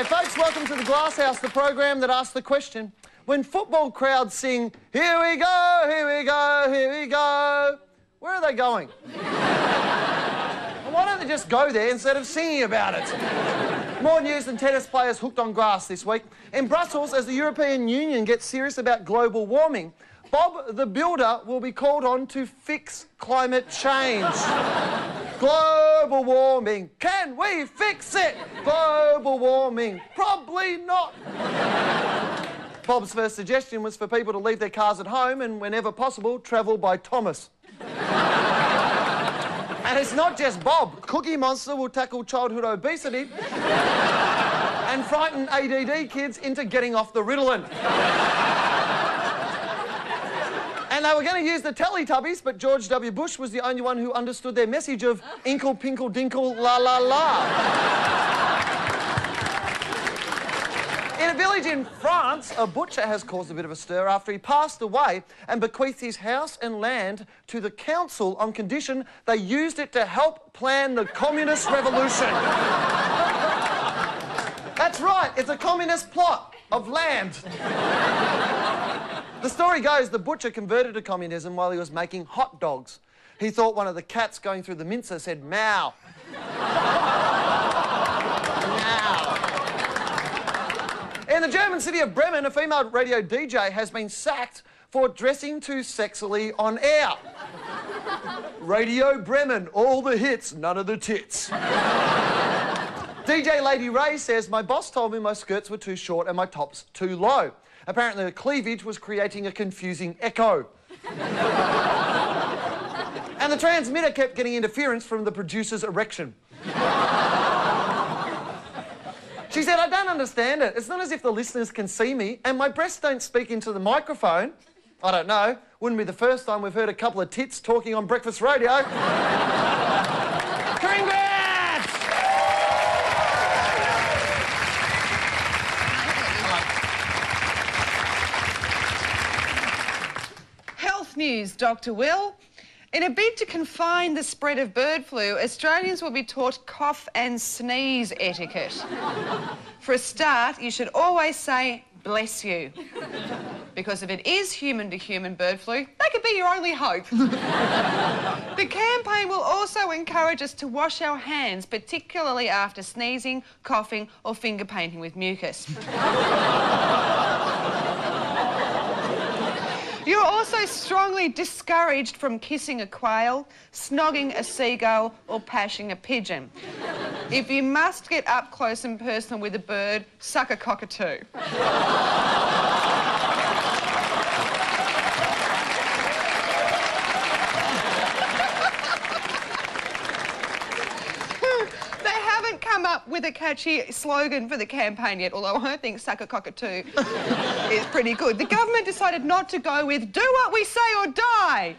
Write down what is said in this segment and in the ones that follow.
G'day, folks. Welcome to the Glasshouse, the program that asks the question, when football crowds sing, "Here we go, here we go, here we go," where are they going? Well, why don't they just go there instead of singing about it? More news than tennis players hooked on grass this week. In Brussels, as the European Union gets serious about global warming, Bob the Builder will be called on to fix climate change. Global warming, can we fix it? Global warming, probably not. Bob's first suggestion was for people to leave their cars at home and, whenever possible, travel by Thomas. And it's not just Bob. Cookie Monster will tackle childhood obesity and frighten ADD kids into getting off the Ritalin. And they were going to use the Teletubbies, but George W. Bush was the only one who understood their message of inkle, pinkle, dinkle, la, la, la. In a village in France, a butcher has caused a bit of a stir after he passed away and bequeathed his house and land to the council on condition they used it to help plan the communist revolution. That's right, it's a communist plot of land. The story goes the butcher converted to communism while he was making hot dogs. He thought one of the cats going through the mincer said, "Meow." Meow. In the German city of Bremen, a female radio DJ has been sacked for dressing too sexily on air. Radio Bremen, all the hits, none of the tits. DJ Lady Ray says, "My boss told me my skirts were too short and my tops too low. Apparently the cleavage was creating a confusing echo." And the transmitter kept getting interference from the producer's erection. She said, "I don't understand it. It's not as if the listeners can see me, and my breasts don't speak into the microphone." I don't know. Wouldn't be the first time we've heard a couple of tits talking on breakfast radio. Congrats! Health news, Dr. Will. In a bid to confine the spread of bird flu, Australians will be taught cough and sneeze etiquette. For a start, you should always say, "Bless you." Because if it is human-to-human bird flu, that could be your only hope. The campaign will also encourage us to wash our hands, particularly after sneezing, coughing or finger painting with mucus. You're also strongly discouraged from kissing a quail, snogging a seagull or pashing a pigeon. If you must get up close and personal with a bird, suck a cockatoo. Come up with a catchy slogan for the campaign yet, although I think "suck a cockatoo" is pretty good. The government decided not to go with "do what we say or die"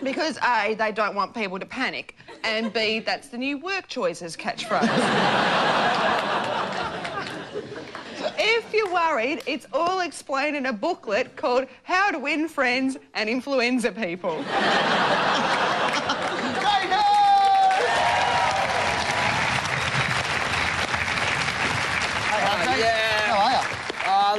because A, they don't want people to panic, and B, that's the new Work Choices catchphrase. If you're worried, it's all explained in a booklet called "How to Win Friends and Influenza People."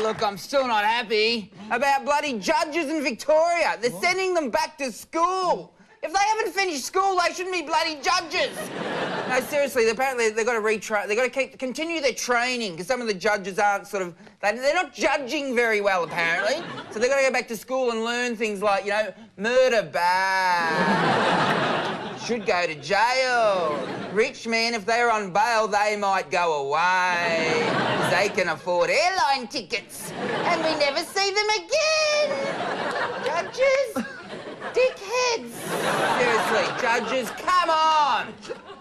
Look, I'm still not happy about bloody judges in Victoria. They're sending them back to school. If they haven't finished school, they shouldn't be bloody judges. No, seriously, apparently they've got to retrain. They've got to continue their training because some of the judges aren't sort of... They're not judging very well, apparently. So they've got to go back to school and learn things like, you know, murder bad. Should go to jail. Rich men, if they're on bail, they might go away. They can afford airline tickets. And we never see them again. Judges? Dickheads. Seriously, judges, come on.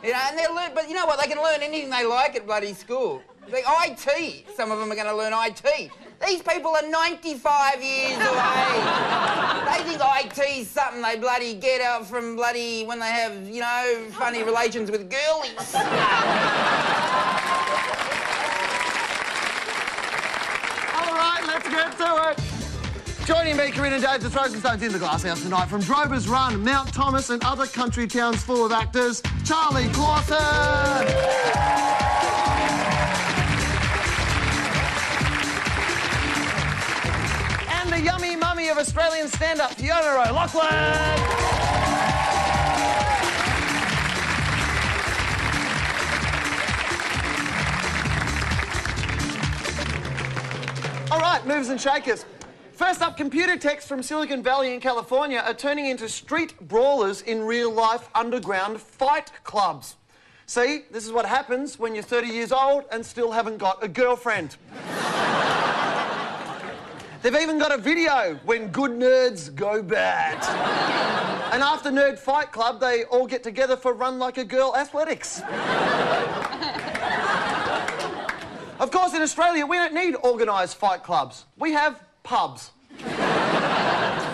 You know, and they'll learn, but you know what? They can learn anything they like at bloody school. Like IT, some of them are going to learn IT. These people are 95 years away. They think IT's something they bloody get out from bloody when they have, you know, funny relations with girlies. All right, let's get to it. Joining me, Corinne and Dave, the Throws and Stones in the Glasshouse tonight from Drover's Run, Mount Thomas and other country towns full of actors, Charlie Clausen. Australian stand-up, Fiona O'Loughlin. All right, movers and shakers. First up, computer techs from Silicon Valley in California are turning into street brawlers in real-life underground fight clubs. See, this is what happens when you're 30 years old and still haven't got a girlfriend. They've even got a video when good nerds go bad. And after Nerd Fight Club, they all get together for Run Like a Girl athletics. Of course, in Australia, we don't need organised fight clubs. We have pubs.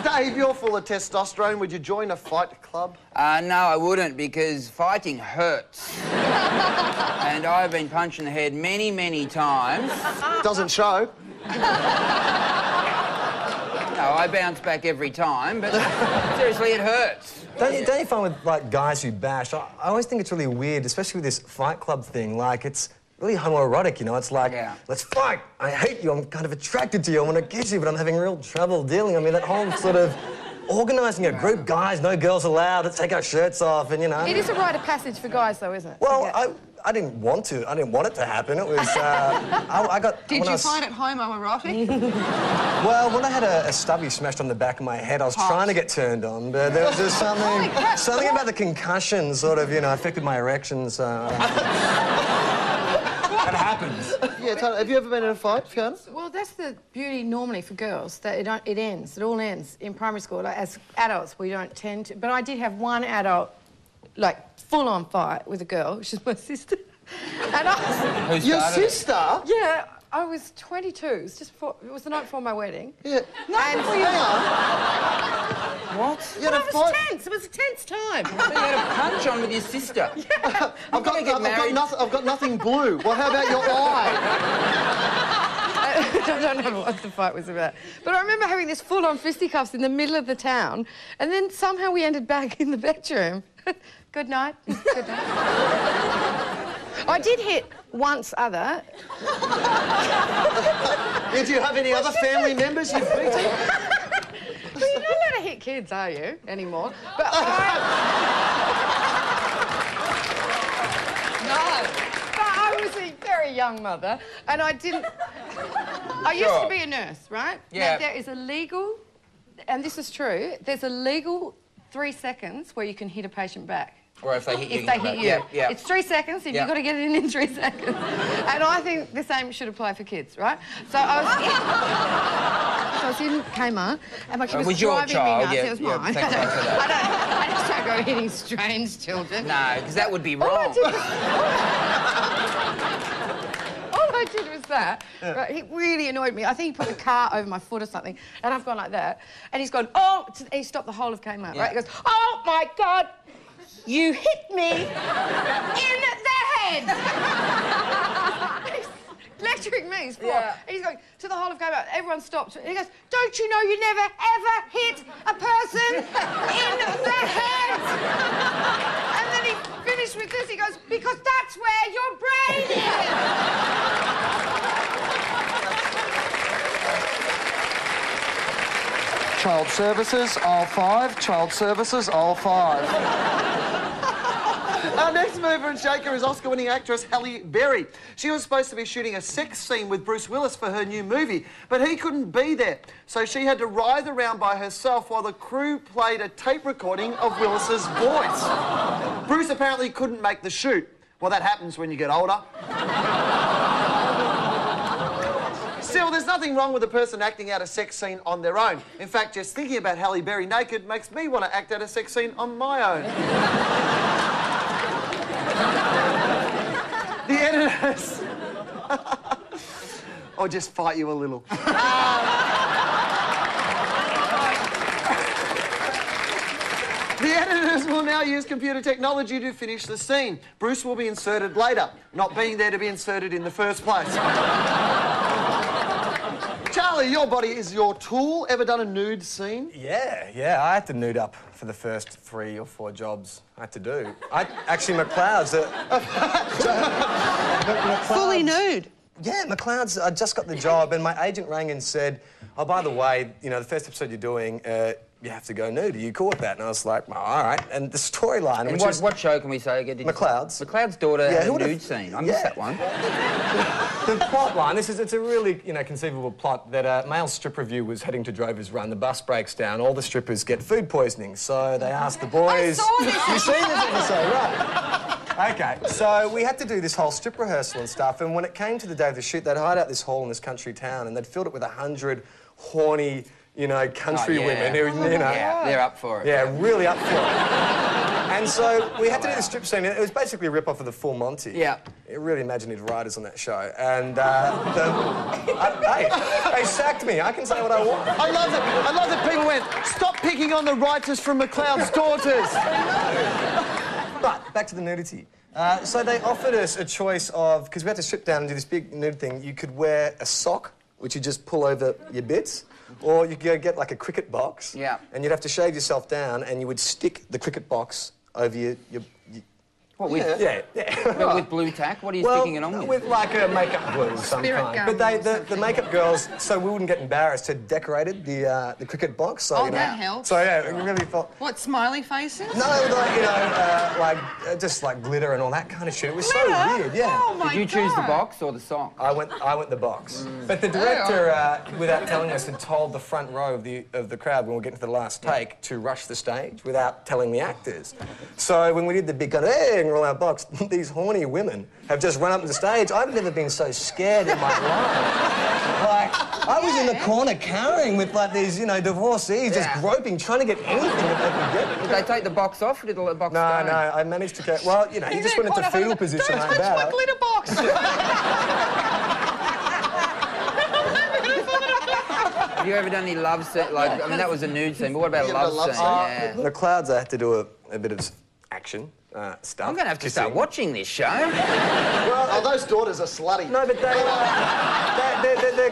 Dave, you're full of testosterone. Would you join a fight club? No, I wouldn't, because fighting hurts. And I've been punched in the head many, many times. Doesn't show. No, I bounce back every time, but seriously, it hurts. Don't you find with, like, guys who bash, I always think it's really weird, especially with this fight club thing, like, it's really homoerotic, you know? It's like, let's fight. I hate you. I'm kind of attracted to you. I want to kiss you, but I'm having real trouble dealing. I mean, that whole sort of organising a group, guys, no girls allowed, let's take our shirts off and, you know... It is a rite of passage for guys, though, isn't it? Well, I didn't want to. I didn't want it to happen. It was, I got... Did you find it homoerotic? Well, when I had a stubby smashed on the back of my head, I was trying to get turned on, but there was just something about the concussion sort of, you know, affected my erections. That happens. Yeah, totally. Have you ever been in a fight, Fiona? Well, that's the beauty normally for girls, that it all ends in primary school. Like, as adults, we don't tend to... But I did have one adult, like, full-on fight with a girl. She's my sister. And I was... Your sister? Yeah, I was 22. It was just before... It was the night before my wedding. Yeah. No, before you... What? Well, it was tense. It was a tense time. So you had a punch on with your sister. Yeah. I've got nothing blue. Well, how about your eye? I don't know what the fight was about. But I remember having this full-on fisticuffs in the middle of the town, and then somehow we ended back in the bedroom. Good night. Good night. I did hit once other. Did you have any other family members you've beaten? Well, you're not allowed to hit kids, are you, anymore? But No. But I was a very young mother, and I didn't... I used to be a nurse, right? Yeah. Now, there is a legal... And this is true. There's a legal 3 seconds where you can hit a patient back. Or if they hit you. If they hit you. Yeah. It's 3 seconds, if you've got to get it in 3 seconds. And I think the same should apply for kids, right? So I was in Kmart, and my kid was driving me nuts. It was mine. I just don't go hitting strange children. No, because that would be wrong. All I did was that. Right, he really annoyed me. I think he put the car over my foot or something, and I've gone like that. And he's gone, oh... He stopped the whole of Kmart, right? He goes, oh, my God! You hit me in the head! He's lecturing me, he's 4. Yeah. He's going to the whole of Kmart. Everyone stopped. And he goes, don't you know you never, ever hit a person in the head? And then he finished with this. He goes, because that's where your brain is! Child services, aisle 5. Child services, aisle 5. Our next mover and shaker is Oscar-winning actress Halle Berry. She was supposed to be shooting a sex scene with Bruce Willis for her new movie, but he couldn't be there, so she had to writhe around by herself while the crew played a tape recording of Willis's voice. Bruce apparently couldn't make the shoot. Well, that happens when you get older. Still, there's nothing wrong with a person acting out a sex scene on their own. In fact, just thinking about Halle Berry naked makes me want to act out a sex scene on my own. The editors... or just fight you a little. The editors will now use computer technology to finish the scene. Bruce will be inserted later, not being there to be inserted in the first place. Charlie, your body is your tool. Ever done a nude scene? Yeah, I had to nude up for the first 3 or 4 jobs I had to do. Actually, McLeod's... Fully nude? Yeah, McLeod's, I just got the job, and my agent rang and said, oh, by the way, you know, the first episode you're doing, you have to go nude. Are you cool with that? And I was like, well, all right. And the storyline, which is... what show can we say again? McLeod's. McLeod's daughter had a nude scene. I missed that one. The plot line, it's a really, you know, conceivable plot that a male strip review was heading to Drover's Run. The bus breaks down. All the strippers get food poisoning. So they asked the boys... I saw this! You seen this episode, right? OK, so we had to do this whole strip rehearsal and stuff, and when it came to the day of the shoot, they'd hired out this hall in this country town, and they'd filled it with 100 horny, you know, country women who, you know... Yeah, they're up for it. Yeah, really up for it. And so we had to do the strip scene. It was basically a rip-off of the Full Monty. Yeah. Really imaginative writers on that show. And they sacked me. I can say what I want. I love that people went, stop picking on the writers from McLeod's daughters. But back to the nudity. So they offered us a choice of, because we had to strip down and do this big nude thing, you could wear a sock, which you just pull over your bits, or you could go get like a cricket box, and you'd have to shave yourself down, and you would stick the cricket box over your what, with, yeah. With blue tack? What are you sticking it on with? With like a makeup glue of some kind. But the makeup girls, so we wouldn't get embarrassed, had decorated the cricket box. So, that helps. So yeah, we really thought. What, smiley faces? No, like, you know, just like glitter and all that kind of shit. It was so weird, yeah. Oh my Did you choose the box or the sock? I went the box. But the director, without telling us, had told the front row of the crowd when we were getting to the last take to rush the stage without telling the actors. So when we did the big kind of roll our box, these horny women have just run up to the stage. I've never been so scared in my life. Like, I was in the corner cowering with like these, you know, divorcees just groping, trying to get anything that they could get. Did they take the box off or did the box No, I managed to get... Well, you know, you just went into fetal position like that. Don't touch my glitter box! Have you ever done any love scene? Like, I mean, that was a nude scene, but what about a love scene? Yeah. The Clouds, I had to do a bit of action stuff. I'm going to have to start watching this show. Well, those daughters are slutty. No, but they're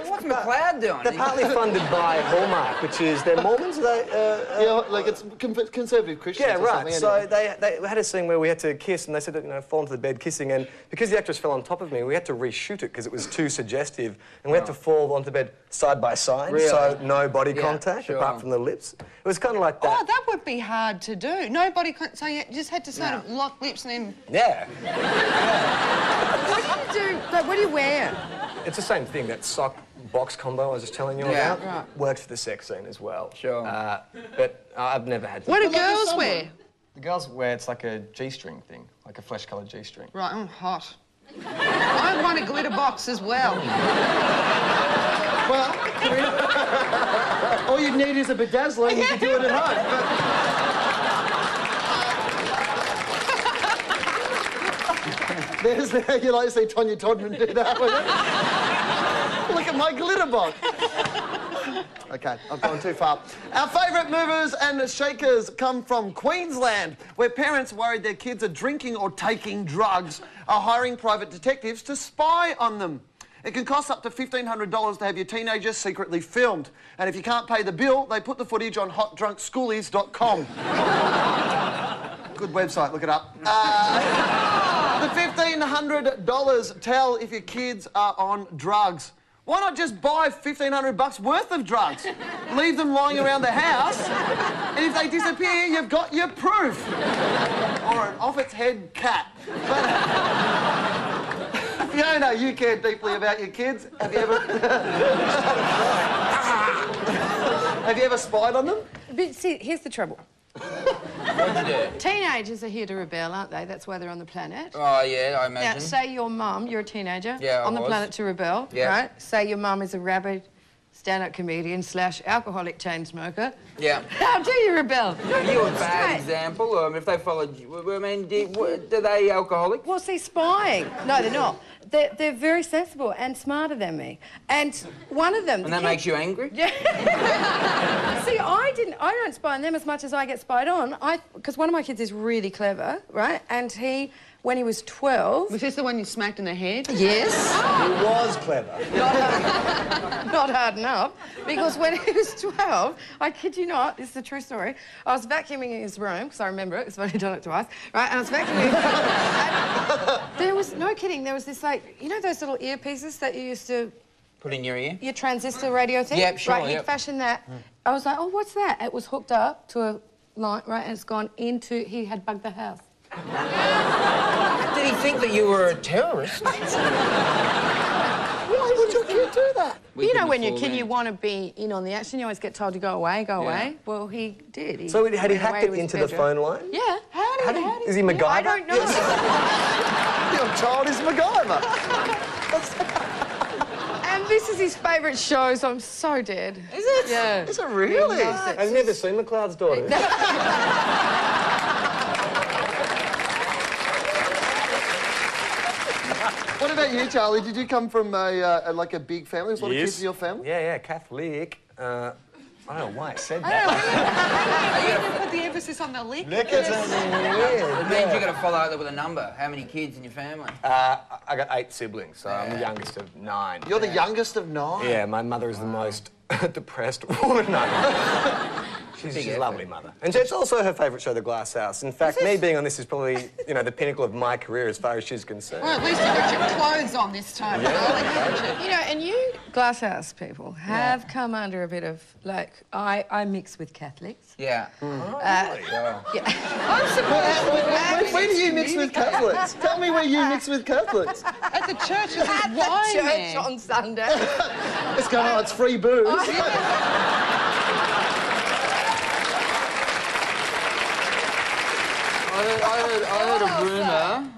What's McLeod doing? They're partly funded by Hallmark, which is they're Mormons. Yeah, like it's conservative Christians. Yeah, right. Or so anyway. they had a scene where we had to kiss, and they said, you know, fall into the bed kissing, and because the actress fell on top of me, we had to reshoot it because it was too suggestive, and we had to fall onto the bed side by side, so no body contact apart from the lips. It was kind of like that. Oh, that would be hard to do. So you just had to sort of lock lips and then... Yeah. What do you do? Like, what do you wear? It's the same thing, that sock box combo I was just telling you about. Right. Works for the sex scene as well. Sure. But I've never had to... What do girls wear? The girls wear, it's like a G-string thing, like a flesh-coloured G-string. Right, I'm hot. I want a glitter box as well. Well, all you need is a bedazzler and you can do it at home. There's you like to see Tonya Todman do that with it. Look at my glitter box. OK, I've gone too far. Our favourite movers and shakers come from Queensland, where parents worried their kids are drinking or taking drugs are hiring private detectives to spy on them. It can cost up to $1,500 to have your teenager secretly filmed. And if you can't pay the bill, they put the footage on hotdrunkschoolies.com. Good website, look it up. The $1,500 tell if your kids are on drugs. Why not just buy $1,500 worth of drugs? Leave them lying around the house, and if they disappear, you've got your proof. Or an off-its-head cat. But, Fiona, you care deeply about your kids. Have you ever... Have you ever spied on them? But see, here's the trouble. What'd you do? Teenagers are here to rebel, aren't they? That's why they're on the planet. Oh, yeah, I imagine. Now, say your mum, you're a teenager, Yeah, on the planet to rebel, right? Say your mum is a rabid stand-up comedian / alcoholic chain smoker. Yeah. How do you rebel? You're a bad example. If they followed you, I mean, do they alcoholic? Well, see, spying. No, they're not. They're very sensible and smarter than me. And one of them... And that makes you angry? Yeah. See, I don't spy on them as much as I get spied on. Because one of my kids is really clever, right? And he when he was 12... Was this the one you smacked in the head? Yes. He was clever. Not hard enough, because when he was 12, I kid you not, this is a true story, I was vacuuming in his room, because I remember it, because I've only done it twice, right, and I was vacuuming and there was, no kidding, there was this, like, you know those little earpieces that you used to... Put in your ear? Your transistor radio thing? Yep, sure, Right, he'd fashioned that. I was like, oh, what's that? It was hooked up to a line, right, and it's gone into... He had bugged the house. Did he think that you were a terrorist? Why would your kid do that? You know, when you're a kid, you want to be in on the action. You always get told to go away, go away. Well, he did. So had he hacked it into the phone line? Yeah. How did is he MacGyver? I don't know. Your child is MacGyver. And this is his favourite show, so I'm so dead. Is it? Yeah. Is it really? I've never seen McLeod's daughter. What about you, Charlie? Did you come from a big family? There's a lot of kids in your family? Yeah, Catholic. I don't know why I said Are that. you going to put the emphasis on the lick? Lick it sounds weird. It means you've got to follow up with a number. How many kids in your family? I got 8 siblings, so I'm the youngest of 9. You're the youngest of 9? Yeah, my mother is the most depressed woman I know. She's a lovely mother. And it's also her favourite show, The Glasshouse. In fact, me being on this is probably, you know, the pinnacle of my career as far as she's concerned. Well, at least you got your clothes on this time. You know, and you Glasshouse people have come under a bit of, like, I mix with Catholics. Yeah. Yeah. I'm surprised. Where do you mix with Catholics? Tell me where you mix with Catholics. At the church, there's At wine the there. church on Sunday. It's going on, it's free booze.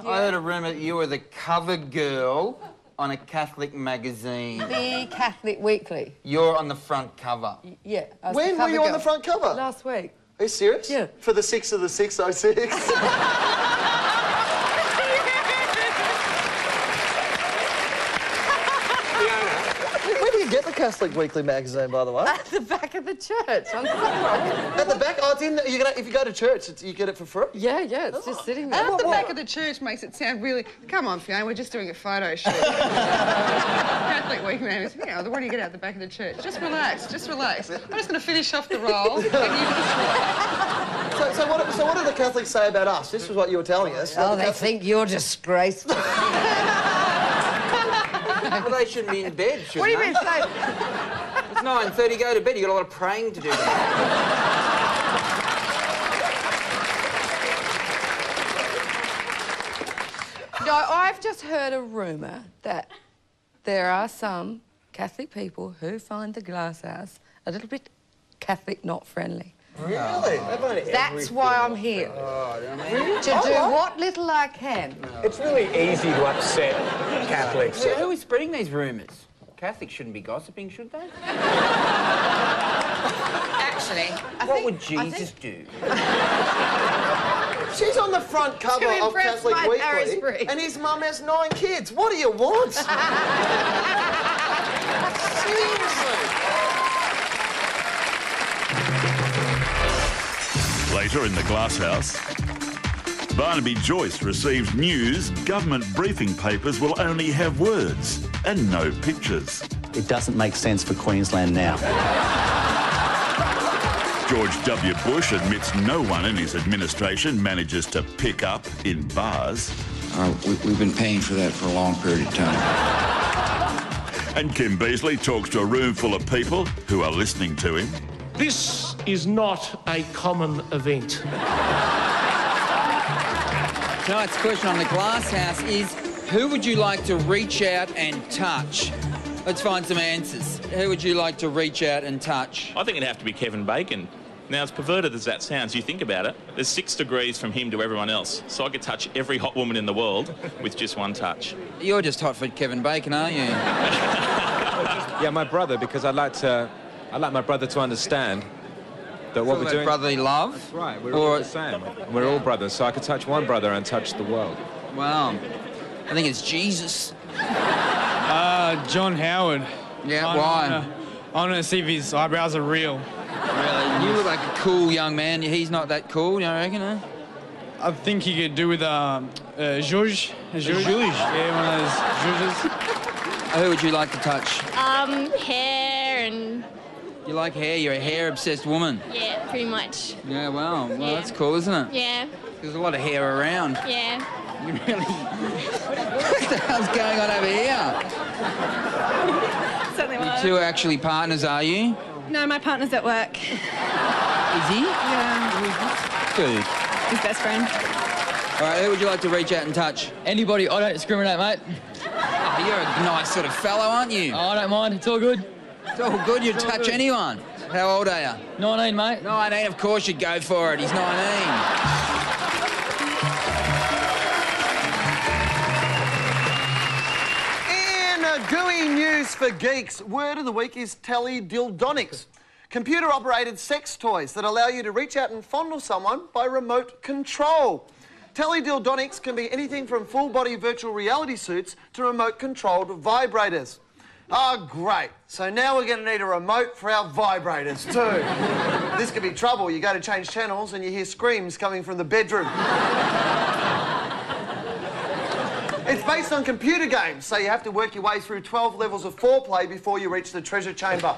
I heard a rumour that you were the cover girl on a Catholic magazine. The Catholic Weekly. You're on the front cover. Yeah. I was When the were you cover on the girl. front cover? Last week. Are you serious? Yeah. For the 6 of the 606. Where do you get the Catholic Weekly magazine, by the way? At the back of the church on Sunday. At the back? Oh, it's in. If you go to church, you get it for free. Yeah, it's just sitting there. At the back of the church makes it sound really... Come on, Fiona, we're just doing a photo shoot. Catholic Week man is, you know, what do you get out the back of the church? Just relax, just relax. I'm just going to finish off the roll and you just relax. So what do the Catholics say about us? This was what you were telling us. Oh, they think you're disgraceful. Well, they shouldn't be in bed, shouldn't What do you they? mean, say? It's 9:30, go to bed. You've got a lot of praying to do. No, I've just heard a rumour that there are some Catholic people who find the Glasshouse a little bit Catholic not friendly. Really? That's why I'm here. To do what little I can. It's really easy to upset Catholics. So who is spreading these rumours? Catholics shouldn't be gossiping, should they? Actually, What would Jesus do? She's on the front cover To of impress Catholic my Weekly, Harrisburg. and his mum has 9 kids. What do you want? Seriously. Later in the Glasshouse, Barnaby Joyce receives news government briefing papers will only have words and no pictures. It doesn't make sense for Queensland now. George W. Bush admits no one in his administration manages to pick up in bars. We've been paying for that for a long period of time. And Kim Beazley talks to a room full of people who are listening to him. This is not a common event. Tonight's question on the Glasshouse is, who would you like to reach out and touch? Let's find some answers. Who would you like to reach out and touch? I think it'd have to be Kevin Bacon. Now, as perverted as that sounds, you think about it, there's 6 degrees from him to everyone else. So I could touch every hot woman in the world with just one touch. You're just hot for Kevin Bacon, aren't you? Yeah, my brother, because I'd like my brother to understand that what we're doing... brotherly love? That's right, we're all the same. We're all brothers, so I could touch one brother and touch the world. Wow. I think it's Jesus. John Howard. Yeah, why? I want to see if his eyebrows are real. Really? You look like a cool young man. He's not that cool, you reckon, huh? I think you could do with zhuzh. Zhuzh? Yeah, one of those zhuzhes. Who would you like to touch? Hair and... You like hair? You're a hair-obsessed woman. Yeah, pretty much. Yeah, well, Yeah. that's cool, isn't it? Yeah. There's a lot of hair around. Yeah. You really... What the hell's going on over here? Something You like two are actually partners, are you? No, my partner's at work. Is he? Yeah. Dude. His best friend. All right, who would you like to reach out and touch? Anybody. I don't discriminate, mate. Oh, you're a nice sort of fellow, aren't you? Oh, I don't mind. It's all good. It's all good. You'd touch anyone. How old are you? 19, mate. 19, of course you'd go for it. He's 19. Gooey news for geeks. Word of the week is teledildonics. Computer-operated sex toys that allow you to reach out and fondle someone by remote control. Teledildonics can be anything from full-body virtual reality suits to remote-controlled vibrators. Oh, great. So now we're going to need a remote for our vibrators too. This could be trouble. You go to change channels and you hear screams coming from the bedroom. It's based on computer games, so you have to work your way through 12 levels of foreplay before you reach the treasure chamber.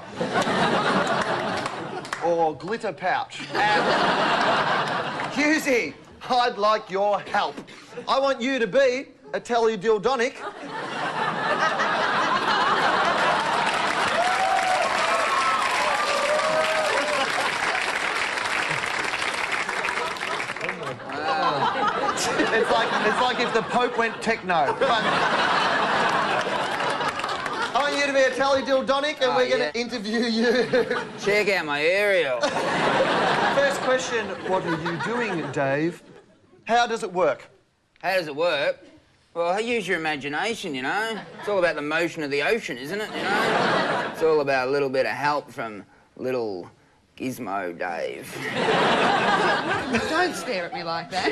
Or glitter pouch. Husey, I'd like your help. I want you to be a teledildonic. It's like if the Pope went techno. But I want you to be a teledildonic and we're going to interview you. Check out my aerial. First question, what are you doing, Dave? How does it work? How does it work? Well, use your imagination, you know. It's all about the motion of the ocean, isn't it, you know? It's all about a little bit of help from little Gizmo Dave. Don't stare at me like that.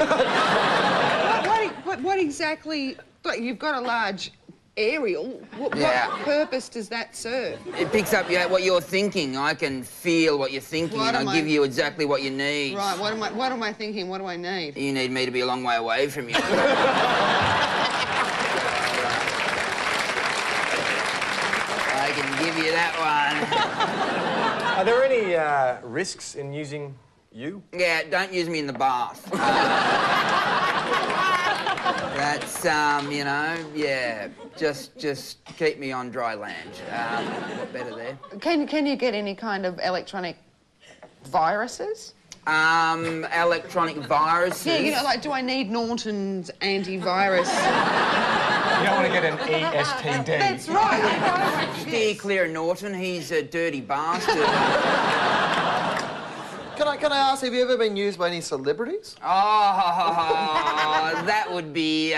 what exactly... Like, you've got a large aerial. What purpose does that serve? It picks up what you're thinking. I can feel what you're thinking and I'll give you exactly what you need. Right, what am I thinking? What do I need? You need me to be a long way away from you. I can give you that one. Are there any risks in using you? Yeah, don't use me in the bath. That's, you know, yeah, just keep me on dry land. Better there. Can you get any kind of electronic viruses? Electronic viruses? Yeah, you know, like, do I need Norton's antivirus? You don't want to get an ESTD. That's right. Steer clear of Norton. He's a dirty bastard. Can I ask, have you ever been used by any celebrities? Oh, that would be,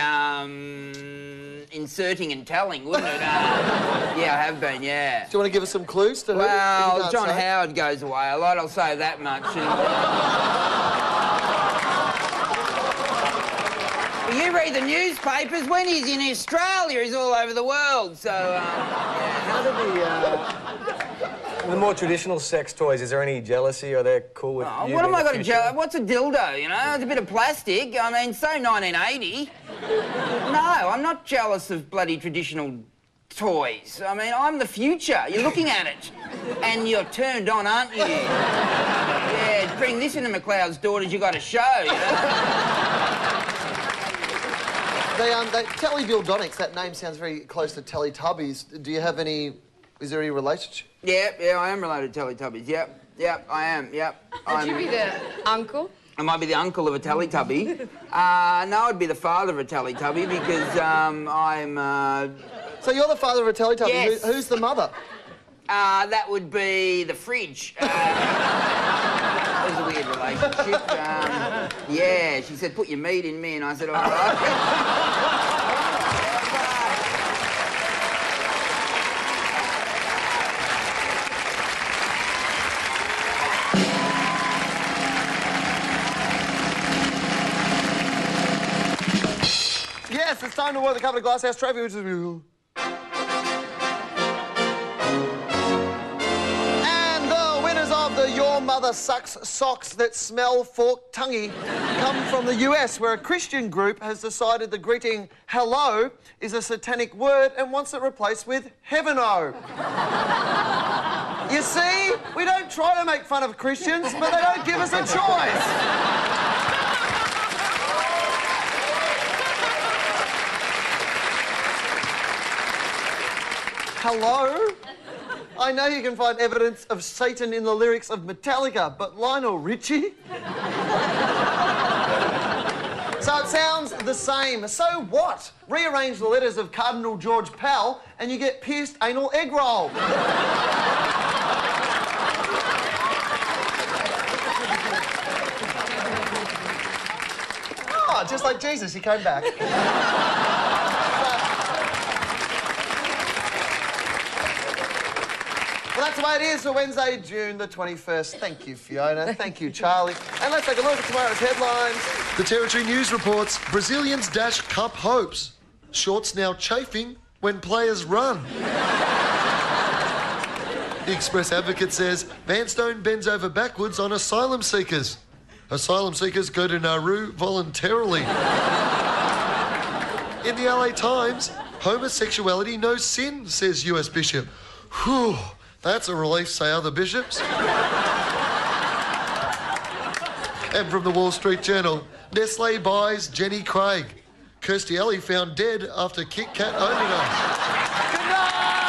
inserting and telling, wouldn't it? Yeah, I have been, yeah. Do you want to give us some clues to who? Well, John Howard goes away a lot, I'll say that much. Well, you read the newspapers. When he's in Australia, he's all over the world, so, yeah. How do the more traditional sex toys, is there any jealousy? Are they cool with you? What am I going to jealous? What's a dildo, you know? It's a bit of plastic. I mean, so 1980. No, I'm not jealous of bloody traditional toys. I mean, I'm the future. You're looking at it. And you're turned on, aren't you? Yeah, bring this into McLeod's daughters, you got a show, you know? Teledildonics, that name sounds very close to Teletubbies. Do you have any... Is there any relationship? Yeah, I am related to Teletubbies. Yep, I am, yep. Would you be the uncle? I might be the uncle of a Teletubby. No, I'd be the father of a Teletubby because I'm... So you're the father of a Teletubby? Yes. Who's the mother? That would be the fridge. That was a weird relationship. Yeah, she said, put your meat in me, and I said, all right. Yes, it's time to award the Cover of Glasshouse trophy, which is... And the winners of the Your Mother mother sucks socks that smell fork tonguey come from the US, where a Christian group has decided the greeting hello is a satanic word and wants it replaced with heaven-o. You see, we don't try to make fun of Christians, but they don't give us a choice. Hello? I know you can find evidence of Satan in the lyrics of Metallica, but Lionel Richie? So it sounds the same. So what? Rearrange the letters of Cardinal George Pell and you get pierced anal egg roll. Oh, just like Jesus, he came back. Well, that's the way it is for Wednesday, June the 21st. Thank you, Fiona. Thank you, Charlie. And let's take a look at tomorrow's headlines. The Territory News reports Brazilians dash cup hopes. Shorts now chafing when players run. The Express Advocate says Vanstone bends over backwards on asylum seekers. Asylum seekers go to Nauru voluntarily. In the LA Times, homosexuality no sin, says US Bishop. Whew. That's a relief, say other bishops. And from the Wall Street Journal, Nestle buys Jenny Craig. Kirstie Alley found dead after Kit Kat overdose. Good night!